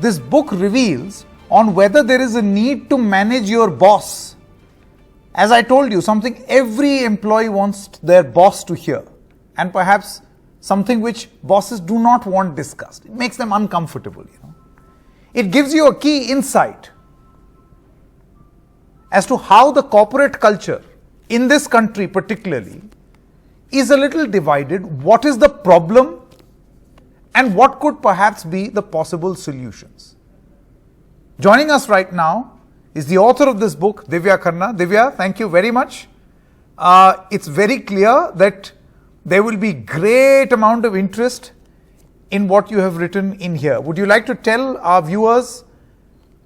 this book reveals on whether there is a need to manage your boss. As I told you, something every employee wants their boss to hear, and perhaps something which bosses do not want discussed. It makes them uncomfortable. It gives you a key insight as to how the corporate culture in this country particularly is a little divided. What is the problem and what could perhaps be the possible solutions? Joining us right now is the author of this book, Divya Khanna. Divya, thank you very much. It's very clear that there will be great amount of interest in what you have written in here. Would you like to tell our viewers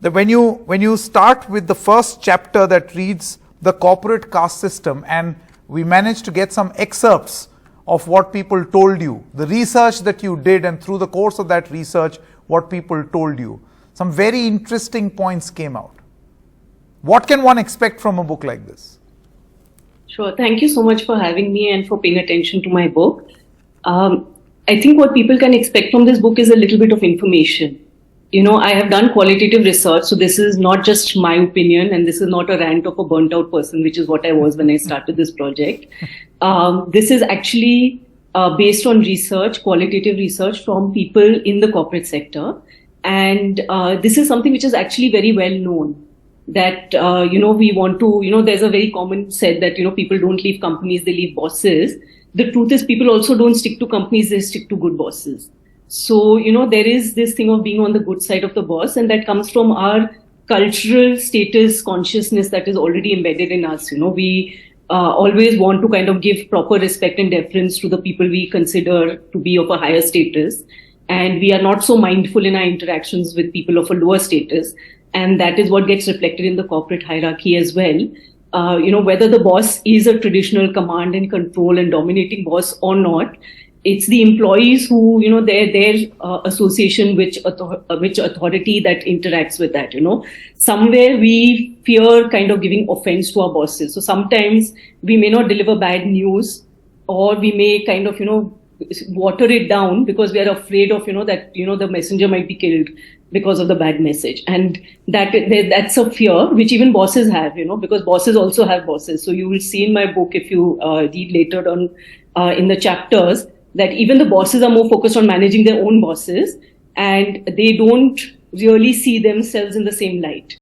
that when you start with the first chapter that reads the corporate caste system, and we managed to get some excerpts of what people told you, the research that you did, and through the course of that research, what people told you, some very interesting points came out. What can one expect from a book like this? Sure. Thank you so much for having me and for paying attention to my book. I think what people can expect from this book is a little bit of information. I have done qualitative research, so this is not just my opinion, and this is not a rant of a burnt out person, which is what I was when I started this project. This is actually based on research, qualitative research from people in the corporate sector. And this is something which is actually very well known. That, we want to, there's a very common said that, people don't leave companies, they leave bosses. The truth is people also don't stick to companies, they stick to good bosses. So, there is this thing of being on the good side of the boss, and that comes from our cultural status consciousness that is already embedded in us. We always want to kind of give proper respect and deference to the people we consider to be of a higher status. And we are not so mindful in our interactions with people of a lower status. And that is what gets reflected in the corporate hierarchy as well. Whether the boss is a traditional command and control and dominating boss or not, it's the employees who, their association, which authority that interacts with that, Somewhere we fear kind of giving offense to our bosses. So sometimes we may not deliver bad news, or we may kind of, water it down because we are afraid of, that, the messenger might be killed because of the bad message. And that's a fear which even bosses have, because bosses also have bosses. So you will see in my book, if you read later on in the chapters, that even the bosses are more focused on managing their own bosses, and they don't really see themselves in the same light.